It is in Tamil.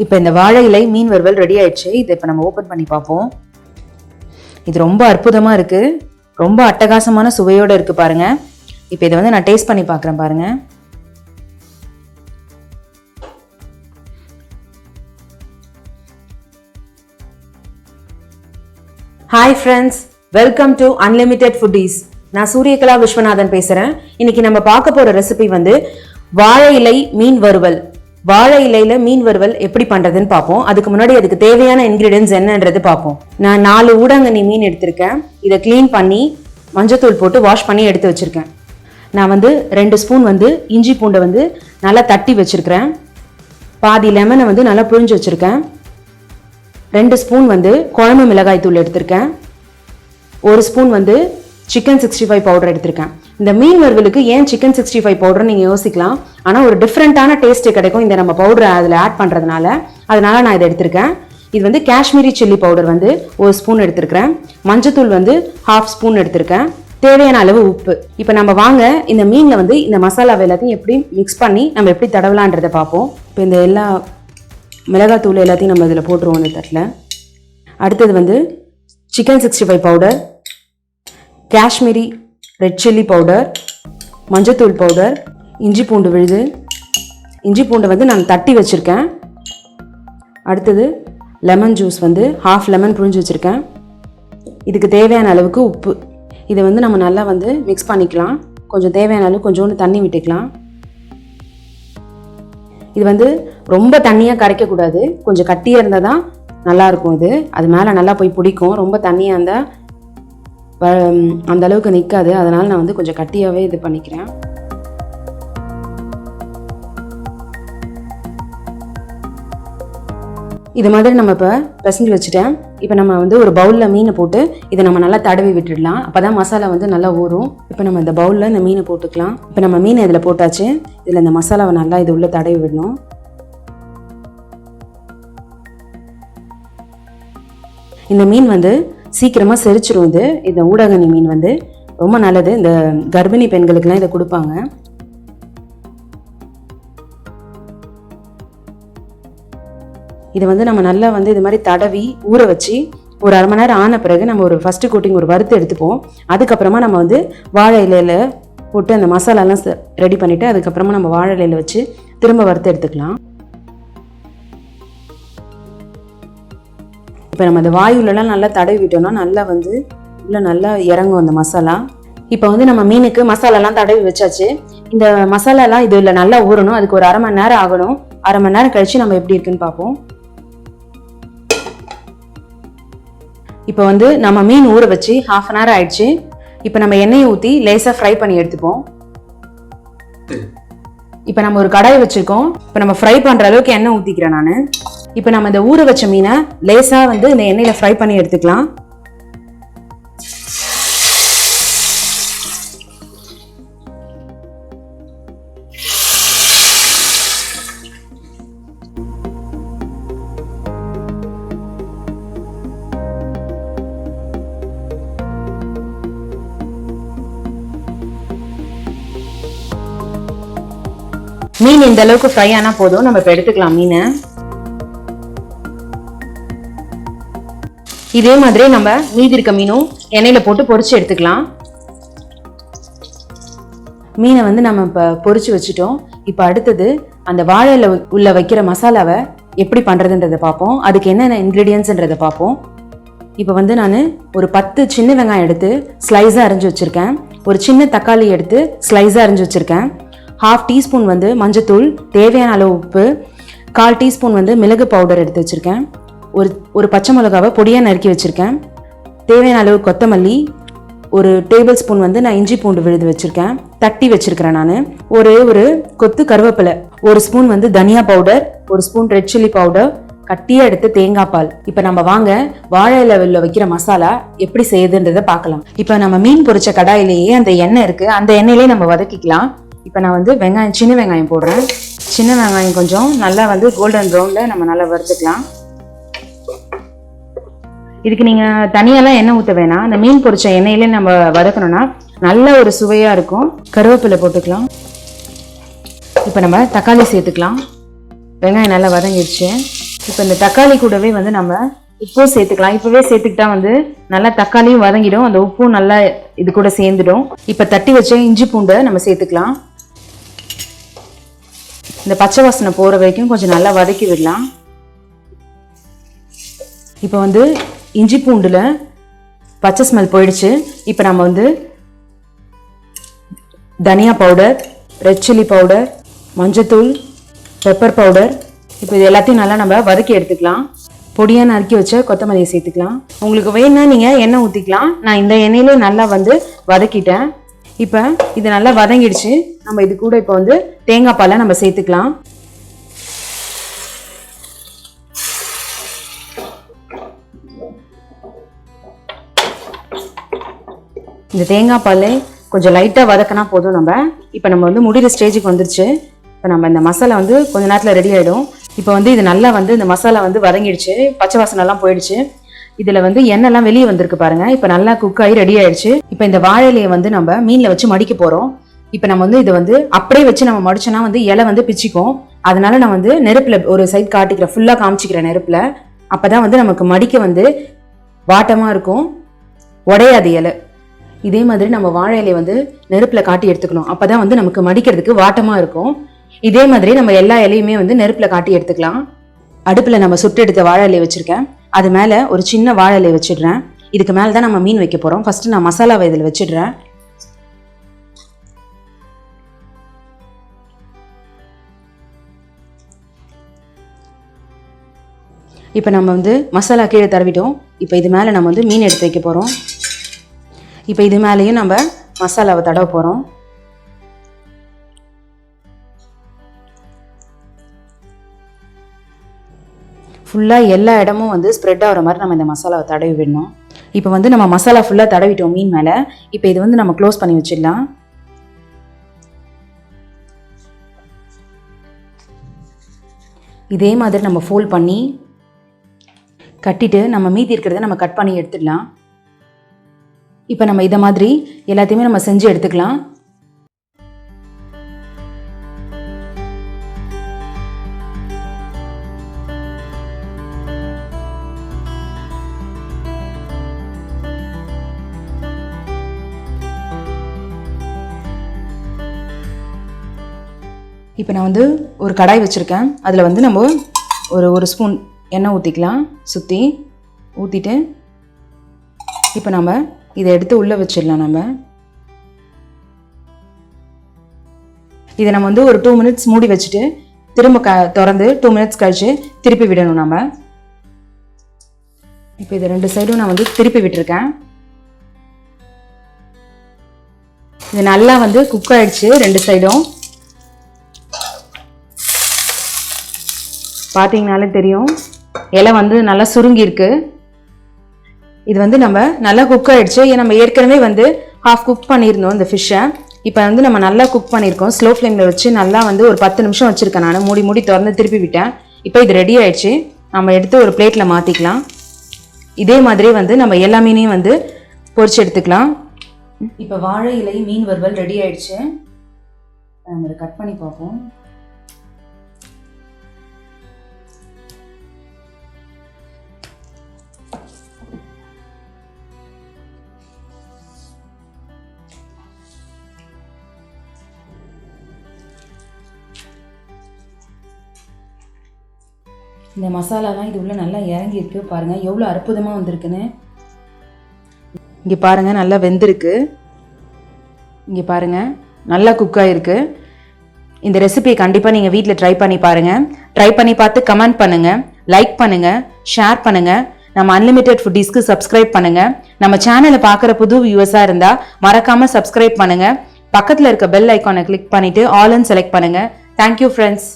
இப்போ இந்த வாழை இலை மீன் வறுவல் ரெடி ஆயிடுச்சு. இதை இப்போ நம்ம ஓப்பன் பண்ணி பார்ப்போம். இது ரொம்ப அற்புதமாக இருக்குது, ரொம்ப அட்டகாசமான சுவையோடு இருக்குது பாருங்க. இப்போ இதை வந்து நான் டேஸ்ட் பண்ணி பார்க்குறேன் பாருங்க. Hi friends, welcome to unlimited foodies. நான் சூரியகலா விஸ்வநாதன் பேசுகிறேன். இன்னைக்கு நம்ம பார்க்க போகிற ரெசிபி வந்து வாழை இலை மீன் வறுவல். வாழை இலையில மீன் வறுவல் எப்படி பண்றதுன்னு பார்ப்போம். அதுக்கு முன்னாடி அதுக்கு தேவையான இன்கிரீடியன்ஸ் என்னன்றது பார்ப்போம். நான் 4 ஊடகண்ணி மீன் எடுத்திருக்கேன். இதை கிளீன் பண்ணி மஞ்சத்தூள் போட்டு வாஷ் பண்ணி எடுத்து வச்சிருக்கேன். நான் வந்து 2 ஸ்பூன் வந்து இஞ்சி பூண்டை வந்து நல்லா தட்டி வச்சிருக்கிறேன். பாதி லெமனை வந்து நல்லா புழிஞ்சு வச்சிருக்கேன். 2 ஸ்பூன் வந்து குழம்பு மிளகாய் தூள் எடுத்திருக்கேன். 1 ஸ்பூன் வந்து சிக்கன் 65 பவுடர் எடுத்திருக்கேன். இந்த மீன் வறுவலுக்கு ஏன் சிக்கன் 65 பவுடர் நீங்கள் யோசிக்கலாம். ஆனால் ஒரு டிஃப்ரெண்ட்டான டேஸ்ட்டு கிடைக்கும் இந்த நம்ம பவுடரை அதில் ஆட் பண்ணுறதுனால. அதனால நான் இதை எடுத்திருக்கேன். இது வந்து காஷ்மீரி சில்லி பவுடர் வந்து 1 ஸ்பூன் எடுத்திருக்கிறேன். மஞ்சத்தூள் வந்து 1/2 ஸ்பூன் எடுத்திருக்கேன். தேவையான அளவு உப்பு. இப்போ நம்ம வாங்க இந்த மீனில் வந்து இந்த மசாலாவை எல்லாத்தையும் எப்படி மிக்ஸ் பண்ணி நம்ம எப்படி தடவலான்றதை பார்ப்போம். இப்போ இந்த எல்லா மிளகாத்தூள் எல்லாத்தையும் நம்ம இதில் போட்டுருவோம் இந்த தட்டில். அடுத்தது வந்து chicken 65 powder, Kashmiri red chilli powder, மஞ்சத்தூள் பவுடர், இஞ்சி பூண்டு விழுது. இஞ்சி பூண்டை வந்து நான் தட்டி வச்சுருக்கேன். அடுத்தது லெமன் ஜூஸ் வந்து 1/2 லெமன் புழிஞ்சு வச்சுருக்கேன். இதுக்கு தேவையான அளவுக்கு உப்பு. இதை வந்து நம்ம நல்லா வந்து மிக்ஸ் பண்ணிக்கலாம். கொஞ்சம் தேவையான அளவு கொஞ்சோண்டு தண்ணி விட்டுக்கலாம். இது வந்து ரொம்ப தண்ணியாக கரைக்கக்கூடாது, கொஞ்சம் கட்டியாக இருந்தால் தான் நல்லாயிருக்கும். இது அது மேலே நல்லா போய் பிடிக்கும். ரொம்ப தண்ணியாக இருந்தால் அந்த அளவுக்கு நிற்காது. அதனால் நான் வந்து கொஞ்சம் கட்டியாகவே இது பண்ணிக்கிறேன். இது மாதிரி நம்ம இப்போ பிசைஞ்சு வச்சுட்டேன். இப்போ நம்ம வந்து ஒரு பவுலில் மீனை போட்டு இதை நம்ம நல்லா தடவி விட்டுடலாம். அப்போ தான் மசாலா வந்து நல்லா ஊறும். இப்போ நம்ம இந்த பவுலில் இந்த மீனை போட்டுக்கலாம். இப்போ நம்ம மீனை இதில் போட்டாச்சு. இதில் இந்த மசாலாவை நல்லா இது உள்ளே தடவி விடணும். இந்த மீன் வந்து சீக்கிரமாக செரிச்சிரும். இந்த ஊடகண்ணி மீன் வந்து ரொம்ப நல்லது. இந்த கர்ப்பிணி பெண்களுக்கெல்லாம் இதை கொடுப்பாங்க. இதை வந்து நம்ம நல்லா வந்து இது மாதிரி தடவி ஊற வச்சு ஒரு 1/2 மணி நேரம் ஆன பிறகு நம்ம ஒரு ஃபஸ்ட்டு கோட்டிங் ஒரு வறுத்து எடுத்துப்போம். அதுக்கப்புறமா நம்ம வந்து வாழை இலையில் போட்டு அந்த மசாலாலாம் ரெடி பண்ணிவிட்டு அதுக்கப்புறமா நம்ம வாழை இலையில் வச்சு திரும்ப வறுத்து எடுத்துக்கலாம். இப்போ நம்ம அந்த வாயுலலாம் நல்லா தடவி விட்டோம்னா நல்லா வந்து உள்ள நல்லா இறங்கும் அந்த மசாலா. இப்போ வந்து நம்ம மீனுக்கு மசாலாலாம் தடவி வச்சாச்சு. இந்த மசாலாலாம் இதில் நல்லா ஊறணும். அதுக்கு ஒரு 1/2 மணி நேரம் ஆகணும். 1/2 மணி நேரம் கழிச்சு நம்ம எப்படி இருக்குன்னு பார்ப்போம். இப்போ வந்து நம்ம மீன் ஊற வச்சு 1/2 அன் ஹவர் ஆயிடுச்சு. இப்போ நம்ம எண்ணெயை ஊற்றி லேசாக ஃப்ரை பண்ணி எடுத்துப்போம். இப்போ நம்ம ஒரு கடாய் வச்சுருக்கோம். இப்போ நம்ம ஃப்ரை பண்ணுற அளவுக்கு எண்ணெய் ஊற்றிக்கிறேன் நான். இப்போ நம்ம இந்த ஊற வச்ச மீனை லேசாக வந்து இந்த எண்ணெயில் ஃப்ரை பண்ணி எடுத்துக்கலாம். மீன் இந்த அளவுக்கு ஃப்ரை ஆனால் போதும். நம்ம இப்போ எடுத்துக்கலாம் மீனை. இதே மாதிரி நம்ம மீதி இருக்க மீனும் எண்ணெயில் போட்டு பொரிச்சு எடுத்துக்கலாம். மீனை வந்து நம்ம இப்போ பொரிச்சு வச்சுட்டோம். இப்போ அடுத்தது அந்த வாழையில உள்ள வைக்கிற மசாலாவை எப்படி பண்ணுறதுன்றதை பார்ப்போம். அதுக்கு என்னென்ன இன்க்ரீடியன்ஸ்ன்றதை பார்ப்போம். இப்போ வந்து நான் ஒரு 10 சின்ன வெங்காயம் எடுத்து ஸ்லைஸாக அரிஞ்சு வச்சுருக்கேன். ஒரு சின்ன தக்காளி எடுத்து ஸ்லைஸாக அரிஞ்சு வச்சுருக்கேன். 1/2 டீஸ்பூன் வந்து மஞ்சத்தூள், தேவையான அளவு உப்பு, 1/4 டீஸ்பூன் வந்து மிளகு பவுடர் எடுத்து வச்சுருக்கேன். ஒரு பச்சை மிளகாவை பொடியாக நறுக்கி வச்சுருக்கேன். தேவையான அளவு கொத்தமல்லி, ஒரு டேபிள் ஸ்பூன் வந்து நான் இஞ்சி பூண்டு விழுது வச்சுருக்கேன், தட்டி வச்சுருக்கிறேன் நான். ஒரு கொத்து கருவேப்பிலை, 1 ஸ்பூன் வந்து தனியா powder, 1 spoon red chilli powder, கட்டியாக எடுத்து தேங்காய் பால். இப்போ நம்ம வாங்க வாழை இலையில் வைக்கிற மசாலா எப்படி செய்யுதுன்றதை பார்க்கலாம். இப்போ நம்ம மீன் பொரிச்ச கடாயிலேயே அந்த எண்ணெய் இருக்குது, அந்த எண்ணெயிலே நம்ம வதக்கிக்கலாம். இப்போ நான் வந்து சின்ன வெங்காயம் போடுறேன். சின்ன வெங்காயம் கொஞ்சம் நல்லா வந்து கோல்டன் ப்ரௌனில் நம்ம நல்லா வறுத்துக்கலாம். இதுக்கு நீங்கள் தனியாலாம் எண்ணெய் ஊற்ற வேணாம். அந்த மீன் பொரிச்ச எண்ணெயிலே நம்ம வதக்கணும்னா நல்ல ஒரு சுவையாக இருக்கும். கருவேப்பிலை போட்டுக்கலாம். இப்போ நம்ம தக்காளி சேர்த்துக்கலாம். வெங்காயம் நல்லா வதங்கிடுச்சு. இப்போ இந்த தக்காளி கூடவே வந்து நம்ம உப்பும் சேர்த்துக்கலாம். இப்போவே சேர்த்துக்கிட்டா வந்து நல்லா தக்காளியும் வதங்கிடும், அந்த உப்பும் நல்லா இது கூட சேர்ந்துடும். இப்போ தட்டி வச்ச இஞ்சி பூண்டை நம்ம சேர்த்துக்கலாம். இந்த பச்சை வாசனை போகிற வரைக்கும் கொஞ்சம் நல்லா வதக்கி விடலாம். இப்போ வந்து இஞ்சி பூண்டில் பச்சை ஸ்மெல் போயிடுச்சு. இப்போ நம்ம வந்து தனியா பவுடர், ரெட் சில்லி பவுடர், மஞ்சத்தூள், பெப்பர் பவுடர், இப்போ இது எல்லாத்தையும் நல்லா நம்ம வதக்கி எடுத்துக்கலாம். பொடியாக நறுக்கி வச்ச கொத்தமல்லியை சேர்த்துக்கலாம். உங்களுக்கு வேணும்னா நீங்கள் எண்ணெய் ஊற்றிக்கலாம். நான் இந்த எண்ணெயிலே நல்லா வந்து வதக்கிட்டேன். இப்போ இது நல்லா வதங்கிடுச்சு. நம்ம இது கூட இப்போ வந்து தேங்காய் பாலை நம்ம சேர்த்துக்கலாம். இந்த தேங்காய் பால் கொஞ்சம் லைட்டாக வதக்கினா போதும். இப்போ நம்ம வந்து முடிகிற ஸ்டேஜுக்கு வந்துருச்சு. இப்போ நம்ம இந்த மசாலா வந்து கொஞ்ச நேரத்தில் ரெடி ஆகிடும். இப்போ வந்து இது நல்லா வந்து இந்த மசாலா வந்து வதங்கிடுச்சு, பச்சை வாசனைலாம் போயிடுச்சு. இதில் வந்து எண்ணெய்லாம் வெளியே வந்திருக்கு பாருங்கள். இப்போ நல்லா குக் ஆகி ரெடி ஆயிடுச்சு. இப்போ இந்த வாழை இலையை வந்து நம்ம மீனில் வச்சு மடிக்க போகிறோம். இப்போ நம்ம வந்து இதை வந்து அப்படியே வச்சு நம்ம மடிச்சோன்னா வந்து இலை வந்து பிச்சிக்கும். அதனால நான் வந்து நெருப்பில் ஒரு சைட் காட்டிக்கிறேன், ஃபுல்லாக காமிச்சிக்கிறேன் நெருப்பில். அப்போ தான் வந்து நமக்கு மடிக்க வந்து வாட்டமாக இருக்கும், உடையாது இலை. இதே மாதிரி நம்ம வாழை இலையை வந்து நெருப்பில் காட்டி எடுத்துக்கணும். அப்போ தான் வந்து நமக்கு மடிக்கிறதுக்கு வாட்டமாக இருக்கும். இதே மாதிரி நம்ம எல்லா இலையுமே வந்து நெருப்பில் காட்டி எடுத்துக்கலாம். அடுப்பில் நம்ம சுட்டு எடுத்த வாழை இலையை வச்சுருக்கேன். அது மேலே ஒரு சின்ன வாழை இலையை வச்சிடுறேன். இதுக்கு மேலே தான் நம்ம மீன் வைக்க போகிறோம். ஃபஸ்ட்டு நான் மசாலாவை இதில் வச்சிடுறேன். இப்போ நம்ம வந்து மசாலா கீழே தடவிட்டோம். இப்போ இது மேலே நம்ம வந்து மீன் எடுத்து வைக்க போகிறோம். இப்போ இது மேலேயும் நம்ம மசாலாவை தடவ போகிறோம். ஃபுல்லாக எல்லா இடமும் வந்து ஸ்ப்ரெட் ஆகிற மாதிரி நம்ம இந்த மசாலாவை தடவி விடணும். இப்போ வந்து நம்ம மசாலா ஃபுல்லாக தடவிட்டோம் மீன் மேலே. இப்போ இது வந்து நம்ம க்ளோஸ் பண்ணி வச்சிடலாம். இதே மாதிரி நம்ம ஃபோல்ட் பண்ணி கட்டிட்டு நம்ம மீதி இருக்கிறத நம்ம கட் பண்ணி எடுத்துடலாம். இப்போ நம்ம இதை மாதிரி எல்லாத்தையுமே நம்ம செஞ்சு எடுத்துக்கலாம். இப்போ நான் வந்து ஒரு கடாய் வச்சுருக்கேன். அதில் வந்து நம்ம ஒரு ஸ்பூன் எண்ணெய் ஊற்றிக்கலாம். சுற்றி ஊற்றிட்டு இப்போ நம்ம இதை எடுத்து உள்ளே வச்சிடலாம். இதை நம்ம வந்து ஒரு 2 minutes மூடி வச்சுட்டு திரும்ப திறந்து 2 minutes கழிச்சு திருப்பி விடணும். நம்ம இப்போ இது 2 சைடும் நான் வந்து திருப்பி விட்டுருக்கேன். இது நல்லா வந்து குக் ஆயிடுச்சு 2 சைடும். பார்த்தீங்கனாலே தெரியும், இலை வந்து நல்லா சுருங்கி இருக்கு. இது வந்து நம்ம நல்லா குக் ஆயிடுச்சு. நம்ம ஏற்கனவே வந்து ஹாஃப் குக் பண்ணியிருந்தோம் இந்த ஃபிஷ்ஷை. இப்போ வந்து நம்ம நல்லா குக் பண்ணியிருக்கோம். ஸ்லோ ஃப்ளேமில் வச்சு நல்லா வந்து ஒரு 10 நிமிஷம் வச்சுருக்கேன். நான் மூடி திறந்து திருப்பி விட்டேன். இப்போ இது ரெடி ஆயிடுச்சு. நம்ம எடுத்து ஒரு பிளேட்டில் மாற்றிக்கலாம். இதே மாதிரி வந்து நம்ம எல்லா மீனையும் வந்து பொரிச்சு எடுத்துக்கலாம். இப்போ வாழை இலை மீன் வறுவல் ரெடி ஆயிடுச்சு. நம்ம இதை கட் பண்ணி பார்ப்போம். இந்த மசாலாலாம் இது உள்ள நல்லா இறங்கி இருக்கு. பாருங்கள் எவ்வளோ அற்புதமாக வந்திருக்குன்னு. இங்கே பாருங்கள் நல்லா வெந்திருக்கு. இங்கே பாருங்கள் நல்லா குக் ஆகிருக்கு. இந்த ரெசிபியை கண்டிப்பாக நீங்கள் வீட்டில் ட்ரை பண்ணி பாருங்கள். ட்ரை பண்ணி பார்த்து கமெண்ட் பண்ணுங்கள், லைக் பண்ணுங்கள், ஷேர் பண்ணுங்கள். நம்ம அன்லிமிட்டெட் ஃபுட்டீஸ்க்கு சப்ஸ்கிரைப் பண்ணுங்கள். நம்ம சேனலை பார்க்குற புது வியூவர்ஸாக இருந்தால் மறக்காமல் சப்ஸ்கிரைப் பண்ணுங்கள். பக்கத்தில் இருக்க பெல் ஐக்கானை கிளிக் பண்ணிவிட்டு ஆல்னு செலக்ட் பண்ணுங்கள். Thank you friends.